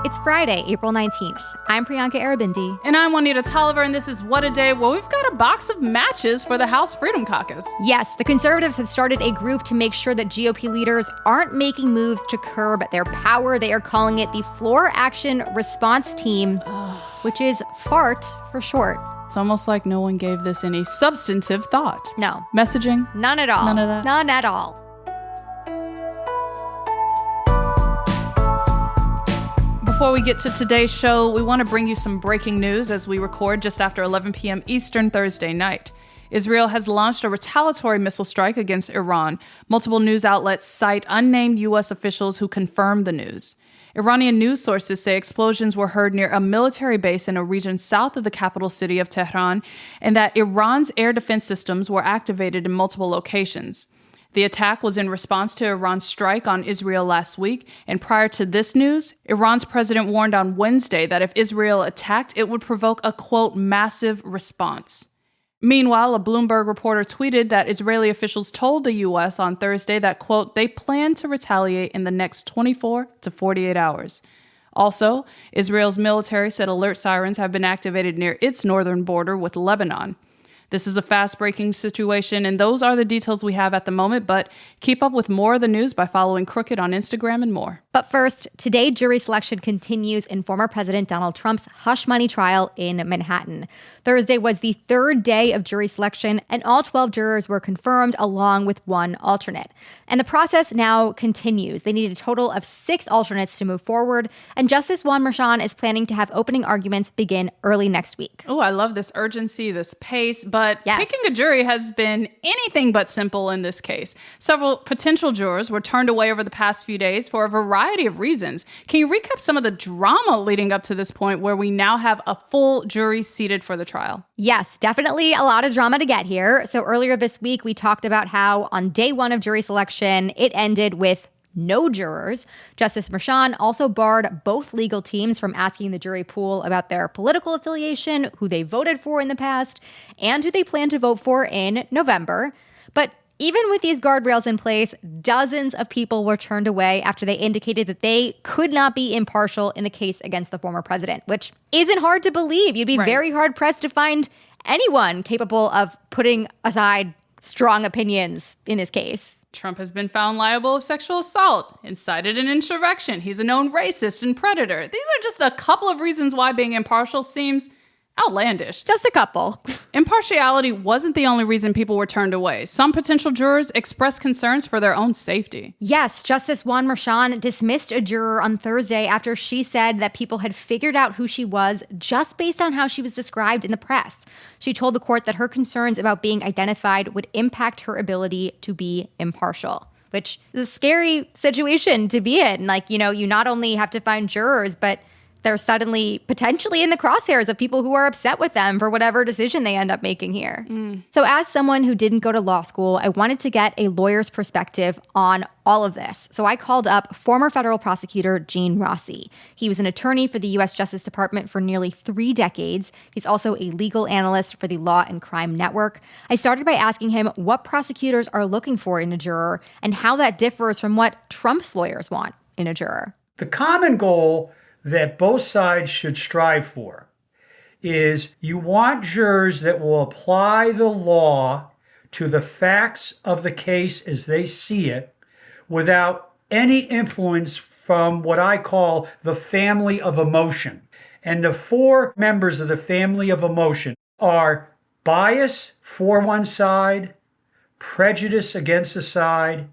It's Friday, April 19th. I'm Priyanka Arabindi. And I'm Juanita Tolliver, and this is What a Day. Well, we've got a box of matches for the House Freedom Caucus. Yes, the conservatives have started a group to make sure that GOP leaders aren't making moves to curb their power. They are calling it the Floor Action Response Team, which is FART for short. It's almost like no one gave this any substantive thought. No. Messaging? None at all. None of that? None at all. Before we get to today's show, we want to bring you some breaking news as we record just after 11 p.m. Eastern Thursday night. Israel has launched a retaliatory missile strike against Iran. Multiple news outlets cite unnamed U.S. officials who confirmed the news. Iranian news sources say explosions were heard near a military base in a region south of the capital city of Tehran, and that Iran's air defense systems were activated in multiple locations. The attack was in response to Iran's strike on Israel last week, and prior to this news, Iran's president warned on Wednesday that if Israel attacked, it would provoke a, quote, massive response. Meanwhile, a Bloomberg reporter tweeted that Israeli officials told the U.S. on Thursday that, quote, they plan to retaliate in the next 24 to 48 hours. Also, Israel's military said alert sirens have been activated near its northern border with Lebanon. This is a fast-breaking situation, and those are the details we have at the moment, but keep up with more of the news by following Crooked on Instagram and more. But first, today jury selection continues in former President Donald Trump's hush money trial in Manhattan. Thursday was the third day of jury selection, and all 12 jurors were confirmed along with one alternate. And the process now continues. They need a total of 6 alternates to move forward, and Justice Juan Merchan is planning to have opening arguments begin early next week. Oh, I love this urgency, this pace, but yes. Picking a jury has been anything but simple in this case. Several potential jurors were turned away over the past few days for a variety of reasons. Can you recap some of the drama leading up to this point where we now have a full jury seated for the trial? Yes, definitely a lot of drama to get here. So earlier this week, we talked about how on day one of jury selection, it ended with no jurors. Justice Merchan also barred both legal teams from asking the jury pool about their political affiliation, who they voted for in the past, and who they plan to vote for in November. But even with these guardrails in place, dozens of people were turned away after they indicated that they could not be impartial in the case against the former president, which isn't hard to believe. You'd be very hard-pressed to find anyone capable of putting aside strong opinions in this case. Trump has been found liable of sexual assault, incited an insurrection. He's a known racist and predator. These are just a couple of reasons why being impartial seems outlandish. Just a couple. Impartiality wasn't the only reason people were turned away. Some potential jurors expressed concerns for their own safety. Yes, Justice Juan Merchan dismissed a juror on Thursday after she said that people had figured out who she was just based on how she was described in the press. She told the court that her concerns about being identified would impact her ability to be impartial, which is a scary situation to be in. Like, you not only have to find jurors, but they're suddenly potentially in the crosshairs of people who are upset with them for whatever decision they end up making here. So as someone who didn't go to law school, I wanted to get a lawyer's perspective on all of this. So I called up former federal prosecutor Gene Rossi. He was an attorney for the U.S. Justice Department for nearly 3 decades. He's also a legal analyst for the Law and Crime Network. I started by asking him what prosecutors are looking for in a juror and how that differs from what Trump's lawyers want in a juror. The common goal that both sides should strive for is you want jurors that will apply the law to the facts of the case as they see it without any influence from what I call the family of emotion. And the 4 members of the family of emotion are bias for one side, prejudice against a side,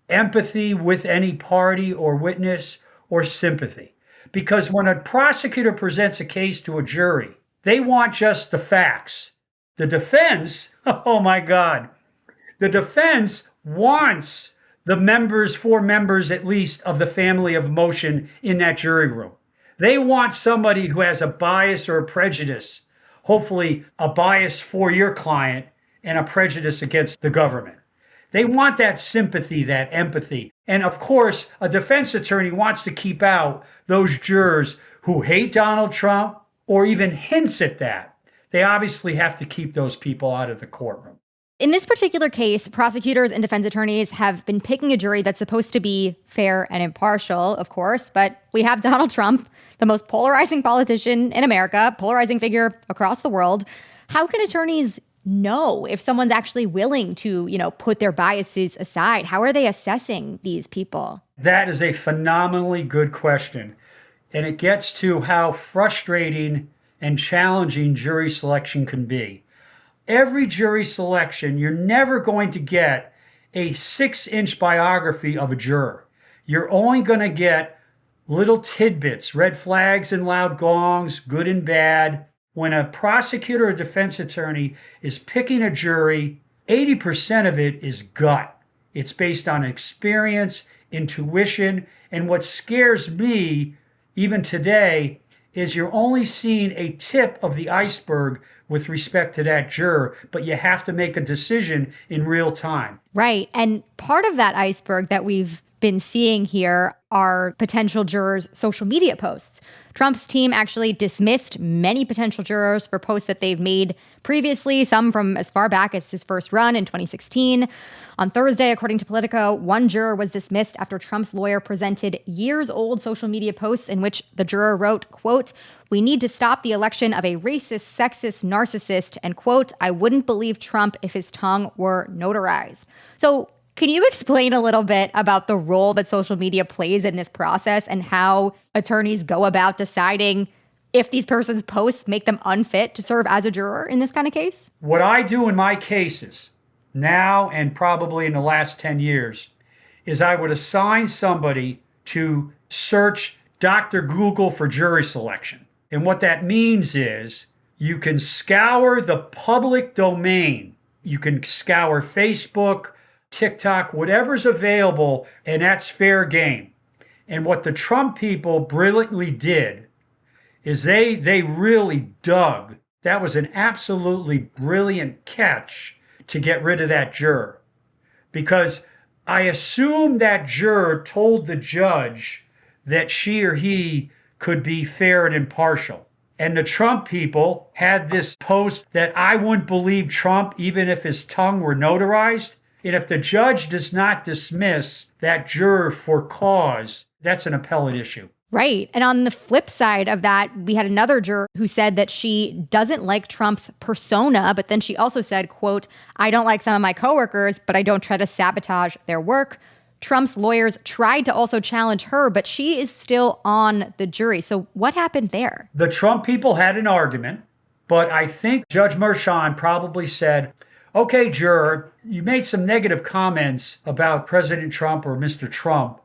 empathy with any party or witness, or sympathy. Because when a prosecutor presents a case to a jury, they want just the facts. The defense, oh my God, the defense wants the 4 members at least of the family of emotion in that jury room. They want somebody who has a bias or a prejudice, hopefully a bias for your client and a prejudice against the government. They want that sympathy, that empathy. And of course, a defense attorney wants to keep out those jurors who hate Donald Trump or even hints at that. They obviously have to keep those people out of the courtroom. In this particular case, prosecutors and defense attorneys have been picking a jury that's supposed to be fair and impartial, of course, but we have Donald Trump, the most polarizing politician in America, polarizing figure across the world. How can attorneys know if someone's actually willing to, put their biases aside? How are they assessing these people? That is a phenomenally good question. And it gets to how frustrating and challenging jury selection can be. Every jury selection, you're never going to get a 6-inch biography of a juror. You're only going to get little tidbits, red flags and loud gongs, good and bad. When a prosecutor or defense attorney is picking a jury, 80% of it is gut. It's based on experience, intuition, and what scares me, even today, is you're only seeing a tip of the iceberg with respect to that juror, but you have to make a decision in real time. Right. And part of that iceberg that we've been seeing here are potential jurors' social media posts. Trump's team actually dismissed many potential jurors for posts that they've made previously, some from as far back as his first run in 2016. On Thursday, according to Politico, one juror was dismissed after Trump's lawyer presented years-old social media posts in which the juror wrote, quote, "We need to stop the election of a racist, sexist narcissist," and quote, "I wouldn't believe Trump if his tongue were notarized." So can you explain a little bit about the role that social media plays in this process and how attorneys go about deciding if these persons' posts make them unfit to serve as a juror in this kind of case? What I do in my cases now and probably in the last 10 years is I would assign somebody to search Dr. Google for jury selection. And what that means is you can scour the public domain. You can scour Facebook, TikTok, whatever's available, and that's fair game. And what the Trump people brilliantly did is they really dug. That was an absolutely brilliant catch to get rid of that juror. Because I assume that juror told the judge that she or he could be fair and impartial. And the Trump people had this post that I wouldn't believe Trump even if his tongue were notarized. And if the judge does not dismiss that juror for cause, that's an appellate issue. Right. And on the flip side of that, we had another juror who said that she doesn't like Trump's persona, but then she also said, quote, "I don't like some of my coworkers, but I don't try to sabotage their work." Trump's lawyers tried to also challenge her, but she is still on the jury. So what happened there? The Trump people had an argument, but I think Judge Merchan probably said, "Okay, juror, you made some negative comments about President Trump or Mr. Trump,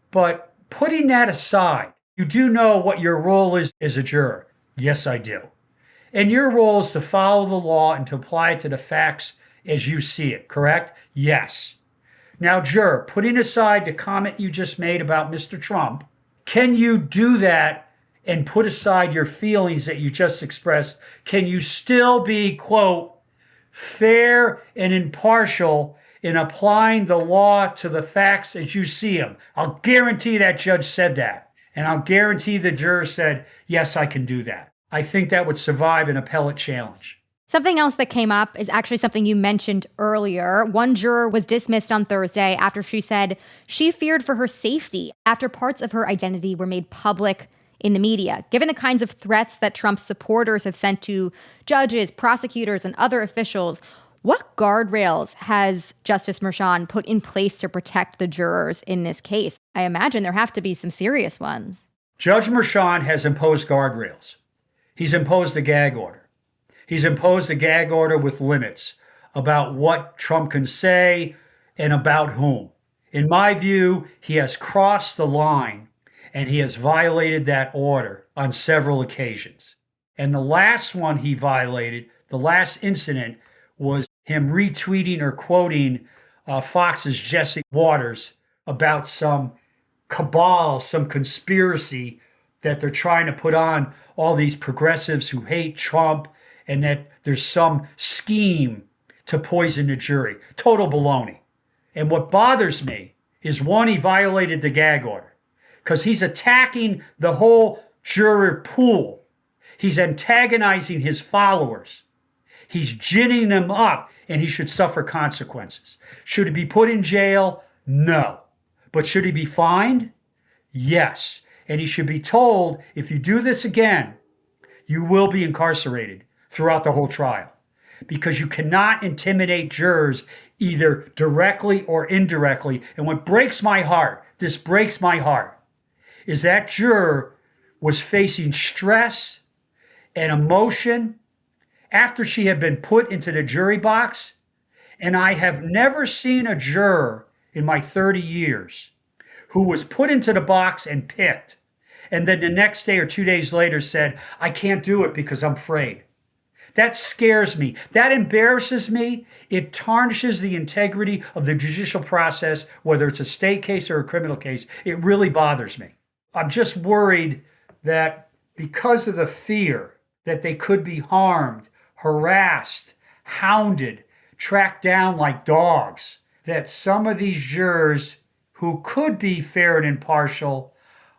but putting that aside, you do know what your role is as a juror." "Yes, I do." "And your role is to follow the law and to apply it to the facts as you see it, correct?" "Yes." "Now, juror, putting aside the comment you just made about Mr. Trump, can you do that and put aside your feelings that you just expressed? Can you still be, quote, fair and impartial in applying the law to the facts as you see them?" I'll guarantee that judge said that. And I'll guarantee the juror said, "Yes, I can do that." I think that would survive an appellate challenge. Something else that came up is actually something you mentioned earlier. One juror was dismissed on Thursday after she said she feared for her safety after parts of her identity were made public in the media. Given the kinds of threats that Trump's supporters have sent to judges, prosecutors, and other officials, what guardrails has Justice Merchan put in place to protect the jurors in this case? I imagine there have to be some serious ones. Judge Merchan has imposed guardrails. He's imposed a gag order. He's imposed a gag order with limits about what Trump can say and about whom. In my view, he has crossed the line and he has violated that order on several occasions. And the last one he violated, the last incident, was him retweeting or quoting Fox's Jesse Waters about some cabal, some conspiracy that they're trying to put on all these progressives who hate Trump and that there's some scheme to poison the jury. Total baloney. And what bothers me is, one, he violated the gag order because he's attacking the whole juror pool. He's antagonizing his followers. He's ginning them up and he should suffer consequences. Should he be put in jail? No. But should he be fined? Yes. And he should be told, if you do this again, you will be incarcerated throughout the whole trial, because you cannot intimidate jurors either directly or indirectly. And what breaks my heart, this breaks my heart, is that juror was facing stress and emotion after she had been put into the jury box. And I have never seen a juror in my 30 years who was put into the box and picked, and then the next day or 2 days later said, I can't do it because I'm afraid. That scares me. That embarrasses me. It tarnishes the integrity of the judicial process, whether it's a state case or a criminal case. It really bothers me. I'm just worried that because of the fear that they could be harmed, harassed, hounded, tracked down like dogs, that some of these jurors who could be fair and impartial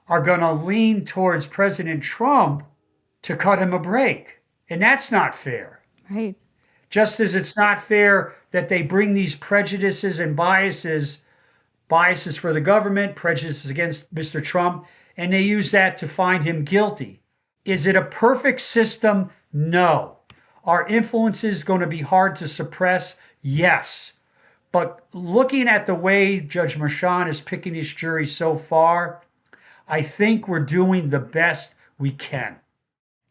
are going to lean towards President Trump to cut him a break. And that's not fair. Right. Just as it's not fair that they bring these prejudices and biases for the government, prejudices against Mr. Trump, and they use that to find him guilty. Is it a perfect system? No. Are influences going to be hard to suppress? Yes. But looking at the way Judge Merchan is picking his jury so far, I think we're doing the best we can.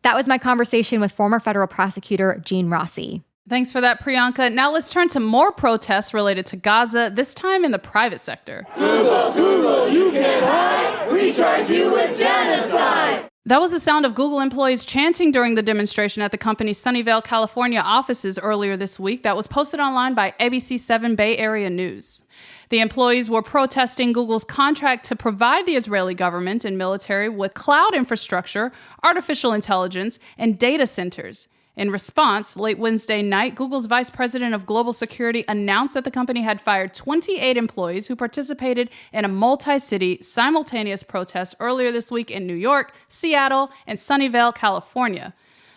That was my conversation with former federal prosecutor Gene Rossi. Thanks for that, Priyanka. Now let's turn to more protests related to Gaza, this time in the private sector. Google, Google, you can't hide. We charge you with genocide. That was the sound of Google employees chanting during the demonstration at the company's Sunnyvale, California offices earlier this week that was posted online by ABC7 Bay Area News. The employees were protesting Google's contract to provide the Israeli government and military with cloud infrastructure, artificial intelligence, and data centers. In response, late Wednesday night, Google's vice president of global security announced that the company had fired 28 employees who participated in a multi-city simultaneous protest earlier this week in New York, Seattle, and Sunnyvale, California.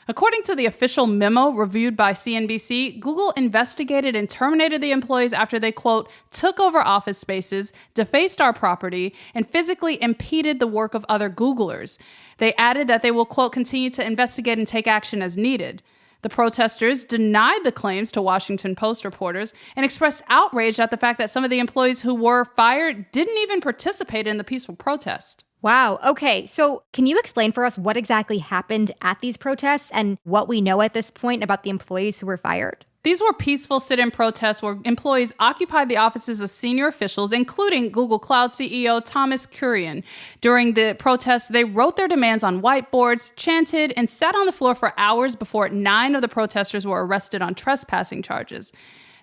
According to the official memo reviewed by CNBC, Google investigated and terminated the employees after they, quote, took over office spaces, defaced our property, and physically impeded the work of other Googlers. They added that they will, quote, continue to investigate and take action as needed. The protesters denied the claims to Washington Post reporters and expressed outrage at the fact that some of the employees who were fired didn't even participate in the peaceful protest. Wow. Okay. So can you explain for us what exactly happened at these protests and what we know at this point about the employees who were fired? These were peaceful sit-in protests where employees occupied the offices of senior officials, including Google Cloud CEO Thomas Kurian. During the protests, they wrote their demands on whiteboards, chanted, and sat on the floor for hours before 9 of the protesters were arrested on trespassing charges.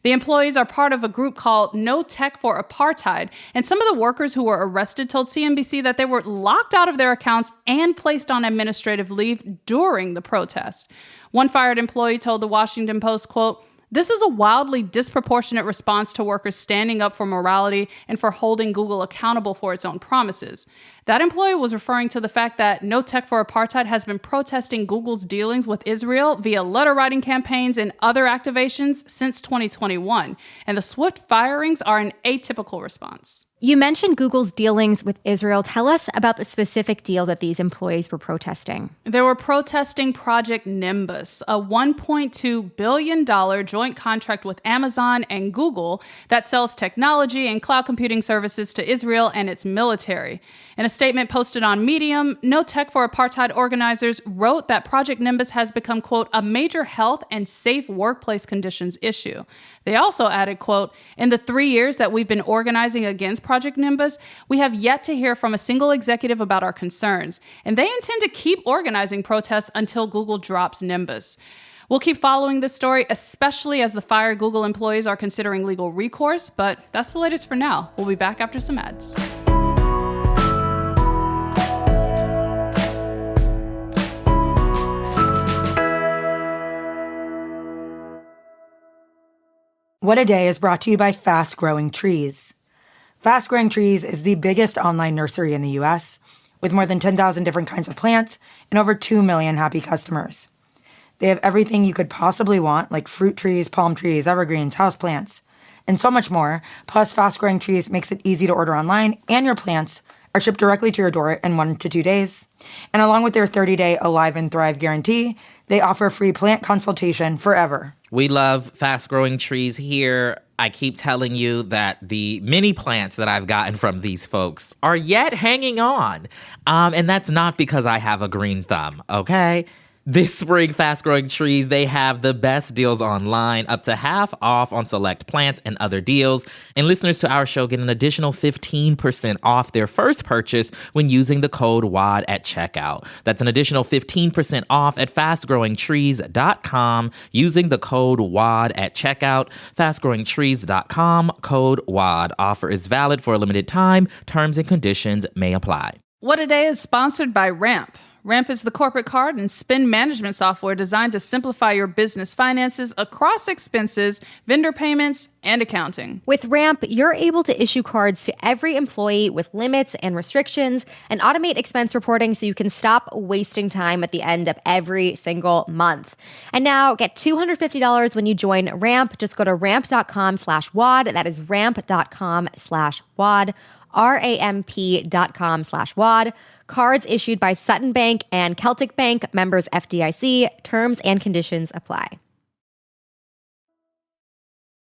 The employees are part of a group called No Tech for Apartheid, and some of the workers who were arrested told CNBC that they were locked out of their accounts and placed on administrative leave during the protest. One fired employee told the Washington Post, quote, this is a wildly disproportionate response to workers standing up for morality and for holding Google accountable for its own promises. That employee was referring to the fact that No Tech for Apartheid has been protesting Google's dealings with Israel via letter-writing campaigns and other activations since 2021, and the swift firings are an atypical response. You mentioned Google's dealings with Israel. Tell us about the specific deal that these employees were protesting. They were protesting Project Nimbus, a $1.2 billion joint contract with Amazon and Google that sells technology and cloud computing services to Israel and its military. In a statement posted on Medium, No Tech for Apartheid organizers wrote that Project Nimbus has become, quote, a major health and safe workplace conditions issue. They also added, quote, in the 3 years that we've been organizing against Project Nimbus, we have yet to hear from a single executive about our concerns, and they intend to keep organizing protests until Google drops Nimbus. We'll keep following this story, especially as the fired Google employees are considering legal recourse, but that's the latest for now. We'll be back after some ads. What a Day is brought to you by Fast Growing Trees. Fast Growing Trees is the biggest online nursery in the U.S., with more than 10,000 different kinds of plants and over 2 million happy customers. They have everything you could possibly want, like fruit trees, palm trees, evergreens, houseplants, and so much more. Plus, Fast Growing Trees makes it easy to order online, and your plants are shipped directly to your door in 1 to 2 days. And along with their 30-day Alive and Thrive guarantee, they offer free plant consultation forever. We love Fast Growing Trees here. I keep telling you that the mini plants that I've gotten from these folks are yet hanging on. And that's not because I have a green thumb, okay? This spring, Fast Growing Trees, they have the best deals online, up to half off on select plants and other deals. And listeners to our show get an additional 15% off their first purchase when using the code WAD at checkout. That's an additional 15% off at fastgrowingtrees.com using the code WAD at checkout. Fastgrowingtrees.com, code WAD. Offer is valid for a limited time. Terms and conditions may apply. What a Day is sponsored by Ramp. Ramp is the corporate card and spend management software designed to simplify your business finances across expenses, vendor payments, and accounting. With Ramp, you're able to issue cards to every employee with limits and restrictions and automate expense reporting so you can stop wasting time at the end of every single month. And now get $250 when you join Ramp. Just go to ramp.com/WAD. That is ramp.com/WAD. ramp.com/WAD. Cards issued by Sutton Bank and Celtic Bank, members FDIC. Terms and conditions apply.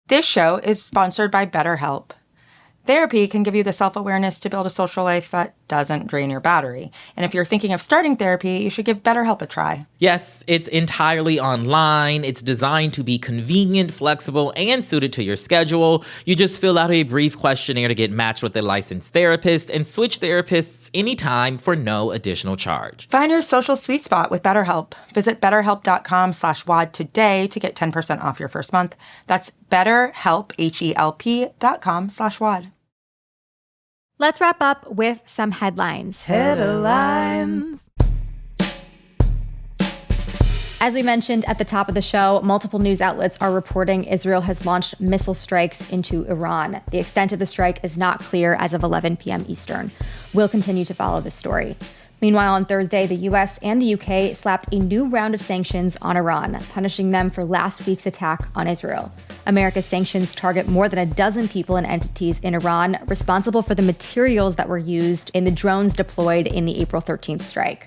This show is sponsored by BetterHelp. Therapy can give you the self-awareness to build a social life that doesn't drain your battery. And if you're thinking of starting therapy, you should give BetterHelp a try. Yes, it's entirely online. It's designed to be convenient, flexible, and suited to your schedule. You just fill out a brief questionnaire to get matched with a licensed therapist and switch therapists anytime for no additional charge. Find your social sweet spot with BetterHelp. Visit betterhelp.com/WAD today to get 10% off your first month. That's betterhelp, HELP.com/WAD. Let's wrap up with some headlines. Headlines. As we mentioned at the top of the show, multiple news outlets are reporting Israel has launched missile strikes into Iran. The extent of the strike is not clear as of 11 p.m. Eastern. We'll continue to follow this story. Meanwhile, on Thursday, the U.S. and the U.K. slapped a new round of sanctions on Iran, punishing them for last week's attack on Israel. America's sanctions target more than a dozen people and entities in Iran responsible for the materials that were used in the drones deployed in the April 13th strike.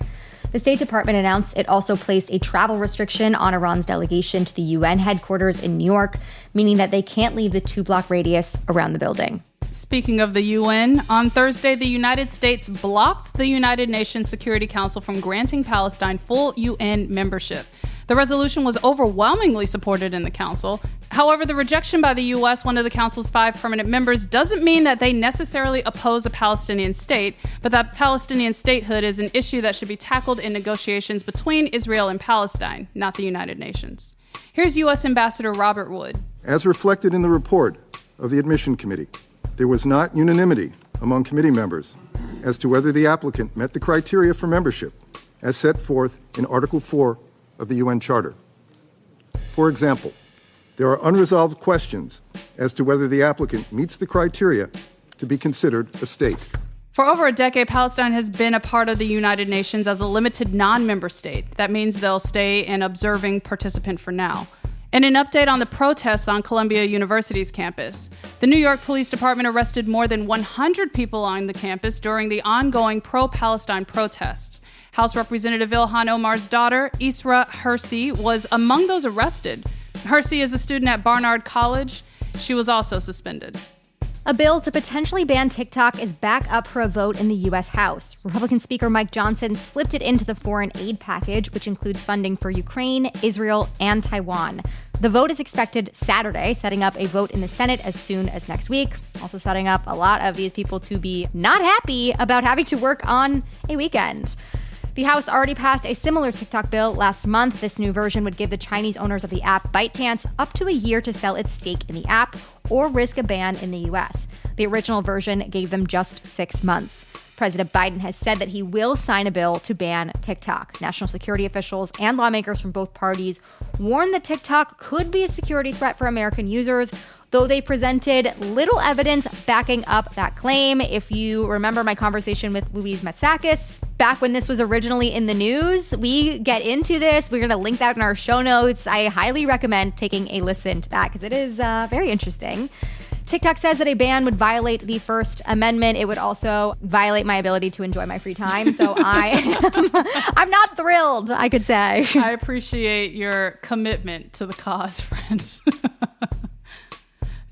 The State Department announced it also placed a travel restriction on Iran's delegation to the UN headquarters in New York, meaning that they can't leave the 2-block radius around the building. Speaking of the UN, on Thursday, the United States blocked the United Nations Security Council from granting Palestine full UN membership. The resolution was overwhelmingly supported in the council. However, the rejection by the U.S., one of the council's 5 permanent members, doesn't mean that they necessarily oppose a Palestinian state, but that Palestinian statehood is an issue that should be tackled in negotiations between Israel and Palestine, not the United Nations. Here's U.S. Ambassador Robert Wood. As reflected in the report of the Admission Committee, there was not unanimity among committee members as to whether the applicant met the criteria for membership as set forth in Article 4 of the UN Charter. For example, there are unresolved questions as to whether the applicant meets the criteria to be considered a state. For over a decade, Palestine has been a part of the United Nations as a limited non-member state. That means they'll stay an observing participant for now. And an update on the protests on Columbia University's campus. The New York Police Department arrested more than 100 people on the campus during the ongoing pro-Palestine protests. House Representative Ilhan Omar's daughter, Isra Hersey, was among those arrested. Hersey is a student at Barnard College. She was also suspended. A bill to potentially ban TikTok is back up for a vote in the U.S. House. Republican Speaker Mike Johnson slipped it into the foreign aid package, which includes funding for Ukraine, Israel, and Taiwan. The vote is expected Saturday, setting up a vote in the Senate as soon as next week. Also setting up a lot of these people to be not happy about having to work on a weekend. The House already passed a similar TikTok bill last month. This new version would give the Chinese owners of the app ByteDance up to a year to sell its stake in the app or risk a ban in the U.S. The original version gave them just 6 months. President Biden has said that he will sign a bill to ban TikTok. National security officials and lawmakers from both parties warn that TikTok could be a security threat for American users. though they presented little evidence backing up that claim. If you remember my conversation with Louise Matsakis back when this was originally in the news, we get into this. We're going to link that in our show notes. I highly recommend taking a listen to that because it is very interesting. TikTok says that a ban would violate the First Amendment. It would also violate my ability to enjoy my free time. So I'm not thrilled, I could say. I appreciate your commitment to the cause, friends.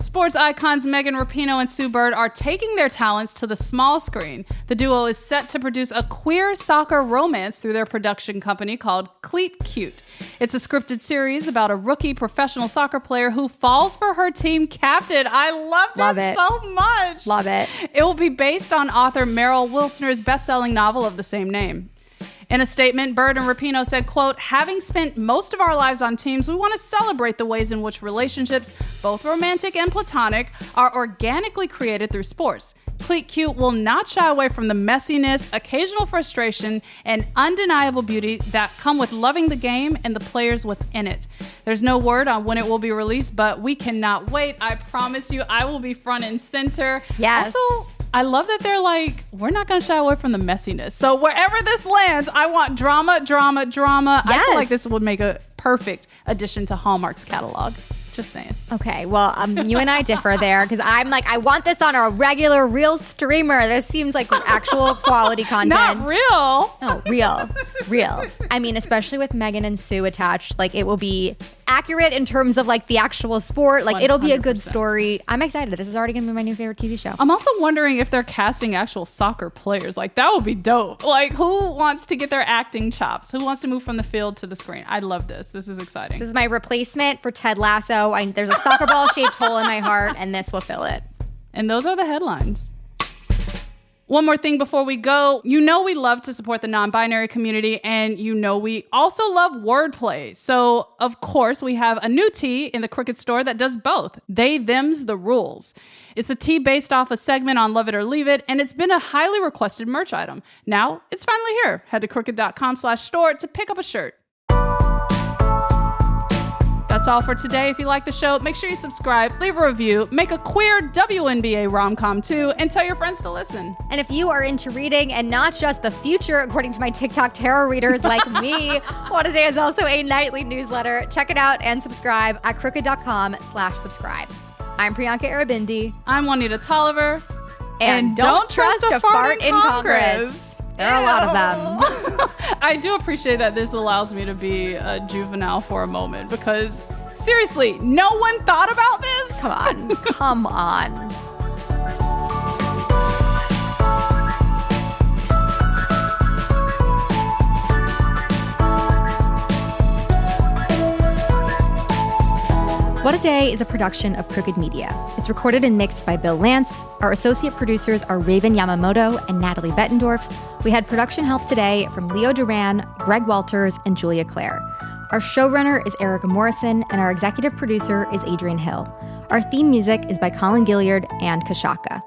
Sports icons Megan Rapinoe and Sue Bird are taking their talents to the small screen. The duo is set to produce a queer soccer romance through their production company called Cleat Cute. It's a scripted series about a rookie professional soccer player who falls for her team captain. I love this so much. Love it. It will be based on author Meryl Wilsner's best-selling novel of the same name. In a statement, Bird and Rapinoe said, quote, having spent most of our lives on teams, we want to celebrate the ways in which relationships, both romantic and platonic, are organically created through sports. Cleat Cute will not shy away from the messiness, occasional frustration, and undeniable beauty that come with loving the game and the players within it. There's no word on when it will be released, but we cannot wait. I promise you, I will be front and center. Yes. Also, I love that they're like, we're not going to shy away from the messiness. So wherever this lands, I want drama, drama, drama. Yes. I feel like this would make a perfect addition to Hallmark's catalog. Just saying. Okay, well, you and I differ there because I'm like, I want this on a regular, real streamer. This seems like actual quality content. Not real. No, real. I mean, especially with Megan and Sue attached, like it will be accurate in terms of like the actual sport. Like it'll be a good 100%. story. I'm excited. This is already going to be my new favorite TV show. I'm also wondering if they're casting actual soccer players. Like that would be dope. Like who wants to get their acting chops? Who wants to move from the field to the screen? I love this. This is exciting. This is my replacement for Ted Lasso. There's a soccer ball shaped hole in my heart, and this will fill it. And those are the headlines. One more thing before we go. You know we love to support the non-binary community, and you know we also love wordplay. So, of course, we have a new tee in the Crooked store that does both. They, them's the rules. It's a tee based off a segment on Love It or Leave It, and it's been a highly requested merch item. Now, it's finally here. Head to crooked.com/store to pick up a shirt. That's all for today. If you like the show, make sure you subscribe, leave a review, make a queer WNBA rom-com too, and tell your friends to listen. And if you are into reading and not just the future, according to my TikTok tarot readers like me, What a Day is also a nightly newsletter. Check it out and subscribe at crooked.com/subscribe. I'm Priyanka Arabindi. I'm Juanita Tolliver. And don't trust a fart in Congress. There are a lot of them. I do appreciate that this allows me to be a juvenile for a moment because seriously, no one thought about this? Come on. What a Day is a production of Crooked Media. It's recorded and mixed by Bill Lance. Our associate producers are Raven Yamamoto and Natalie Bettendorf. We had production help today from Leo Duran, Greg Walters, and Julia Clare. Our showrunner is Erica Morrison, and our executive producer is Adrian Hill. Our theme music is by Colin Gilliard and Kashaka.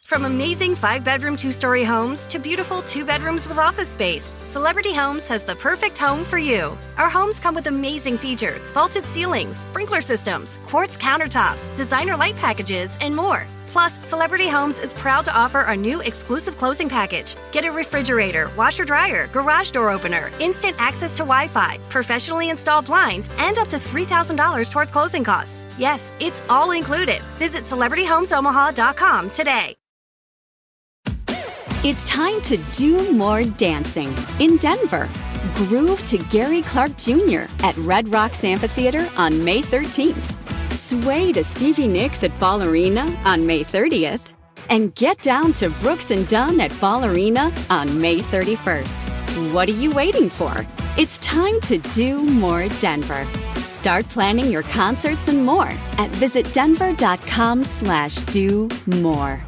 From amazing 5-bedroom, 2-story homes to beautiful 2 bedrooms with office space, Celebrity Homes has the perfect home for you. Our homes come with amazing features, vaulted ceilings, sprinkler systems, quartz countertops, designer light packages, and more. Plus, Celebrity Homes is proud to offer our new exclusive closing package. Get a refrigerator, washer-dryer, garage door opener, instant access to Wi-Fi, professionally installed blinds, and up to $3,000 towards closing costs. Yes, it's all included. Visit CelebrityHomesOmaha.com today. It's time to do more dancing in Denver. Groove to Gary Clark Jr. at Red Rocks Amphitheater on May 13th. Sway to Stevie Nicks at Ball Arena on May 30th. And get down to Brooks and Dunn at Ball Arena on May 31st. What are you waiting for? It's time to do more Denver. Start planning your concerts and more at visitdenver.com/do more.